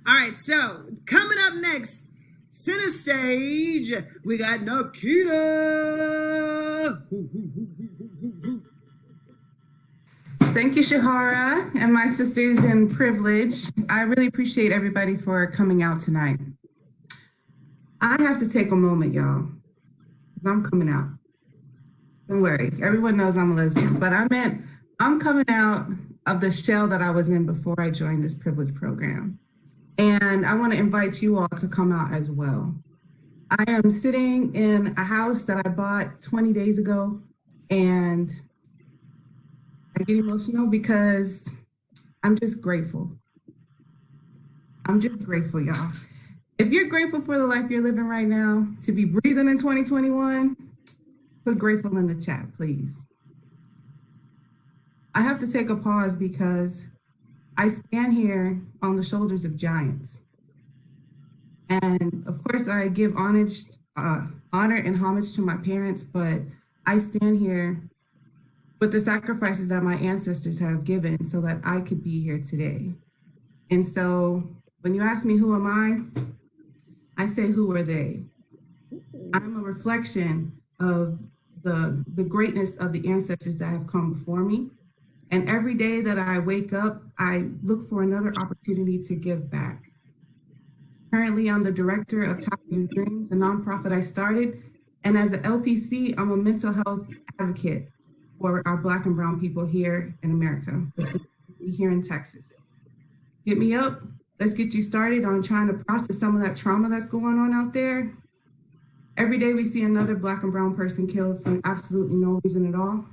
All right, so coming up next, center stage, we got Nikita. Thank you, Shahara, and my sisters in privilege. I really appreciate everybody for coming out tonight. I have to take a moment, y'all. I'm coming out. Don't worry, everyone knows I'm a lesbian, but I'm coming out of the shell that I was in before I joined this privilege program. And I want to invite you all to come out as well. I am sitting in a house that I bought 20 days ago, and I get emotional because I'm just grateful. I'm just grateful, y'all. If you're grateful for the life you're living right now, to be breathing in 2021, put grateful in the chat, please. I have to take a pause because I stand here on the shoulders of giants. And of course, I give honor and homage to my parents, but I stand here with the sacrifices that my ancestors have given so that I could be here today. And so when you ask me, who am I say, who are they? I'm a reflection of the greatness of the ancestors that have come before me. And every day that I wake up, I look for another opportunity to give back. Currently, I'm the director of Top Your Dreams, a nonprofit I started. And as an LPC, I'm a mental health advocate for our Black and Brown people here in America, specifically here in Texas. Hit me up. Let's get you started on trying to process some of that trauma that's going on out there. Every day we see another Black and Brown person killed for absolutely no reason at all.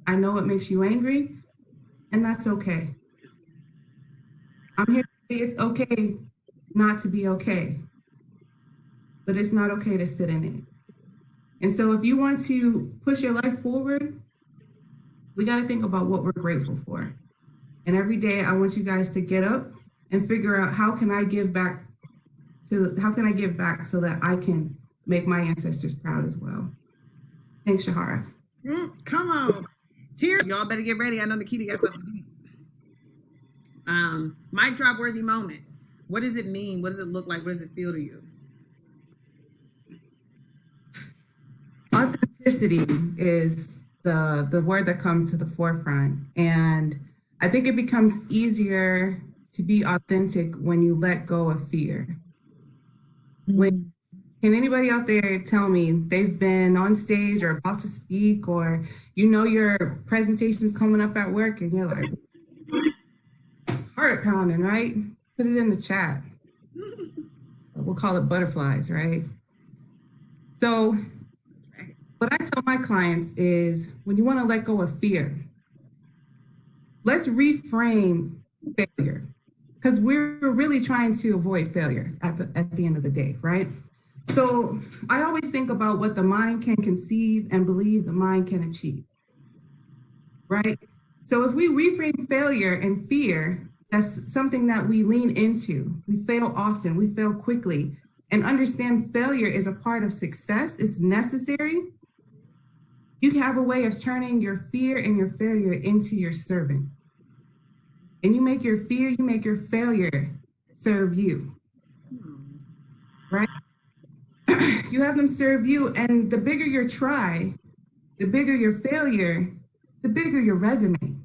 I know it makes you angry, and that's okay. I'm here to say it's okay not to be okay, but it's not okay to sit in it. And so if you want to push your life forward, we got to think about what we're grateful for. And every day I want you guys to get up and figure out how can I give back so that I can make my ancestors proud as well. Thanks, Shahara. Come on. Tear, y'all better get ready. I know Nikita got something deep. Mic drop worthy moment. What does it mean? What does it look like? What does it feel to you? Authenticity is the word that comes to the forefront. And I think it becomes easier to be authentic when you let go of fear. Can anybody out there tell me they've been on stage or about to speak, or your presentation's coming up at work and you're like, heart pounding, right? Put it in the chat. We'll call it butterflies, right? So what I tell my clients is when you want to let go of fear, let's reframe failure, because we're really trying to avoid failure at the end of the day, right? So I always think about what the mind can conceive and believe the mind can achieve, right? So if we reframe failure and fear, that's something that we lean into. We fail often, we fail quickly, and understand failure is a part of success. It's necessary. You have a way of turning your fear and your failure into your servant. And you make your fear, you make your failure serve you, right? You have them serve you, and the bigger your try, the bigger your failure, the bigger your resume.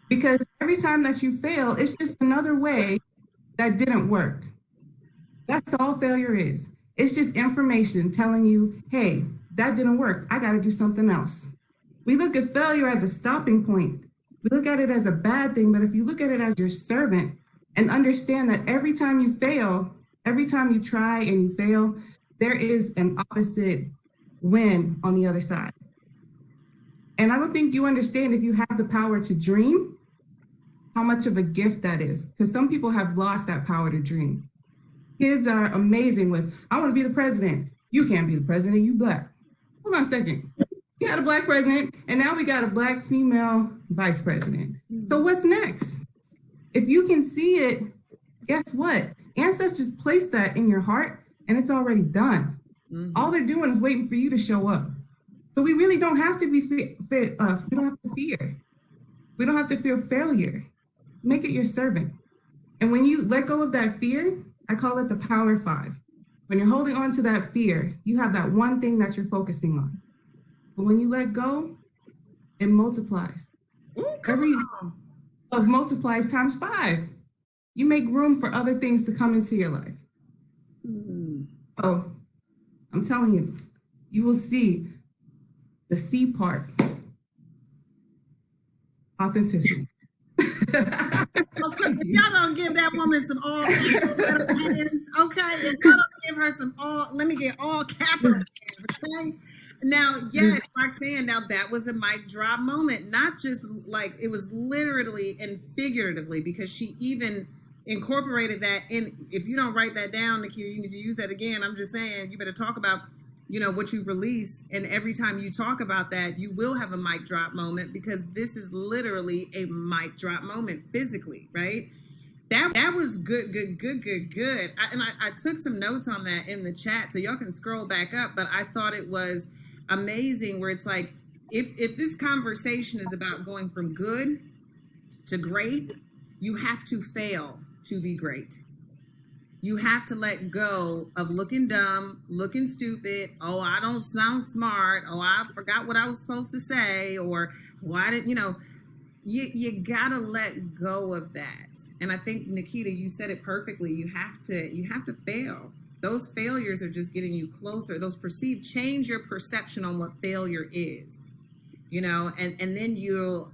Because every time that you fail, it's just another way that didn't work. That's all failure is. It's just information telling you, hey, that didn't work. I got to do something else. We look at failure as a stopping point. We look at it as a bad thing, but if you look at it as your servant and understand that every time you fail, every time you try and you fail, there is an opposite win on the other side. And I don't think you understand, if you have the power to dream, how much of a gift that is. Because some people have lost that power to dream. Kids are amazing with, I want to be the president. You can't be the president, you Black. Hold on a second. You had a Black president, and now we got a Black female vice president. So what's next? If you can see it, guess what? Ancestors placed that in your heart, and it's already done. All they're doing is waiting for you to show up. So we really don't have to be we don't have to fear. We don't have to fear failure. Make it your servant. And when you let go of that fear, I call it the power five. When you're holding on to that fear, you have that one thing that you're focusing on. But when you let go, it multiplies. Ooh, come Every on. of multiplies times five. You make room for other things to come into your life. So I'm telling you, you will see the C part, authenticity. Okay, if y'all don't give that woman some all capital hands, okay? If y'all don't give her some all, let me get all capital hands, okay? Now, yes, Roxanne, now that was a mic drop moment. Not just like it was literally and figuratively, because she even incorporated that in. If you don't write that down, Nikita, you need to use that again. I'm just saying, you better talk about, what you release, and every time you talk about that, you will have a mic drop moment, because this is literally a mic drop moment physically, right? That was good, good, good, good, good. I took some notes on that in the chat, so y'all can scroll back up. But I thought it was amazing, where it's like, if this conversation is about going from good to great, you have to fail to be great. You have to let go of looking dumb, looking stupid. Oh, I don't sound smart. Oh, I forgot what I was supposed to say. Or why didn't you gotta let go of that. And I think, Nikita, you said it perfectly. You have to fail. Those failures are just getting you closer. Those perceived, change your perception on what failure is. And then you'll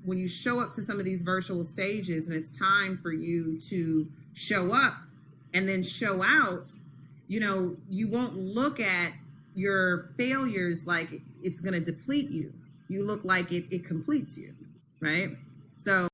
when you show up to some of these virtual stages, and it's time for you to show up and then show out, you won't look at your failures like it's going to deplete you. You look like it completes you, right? So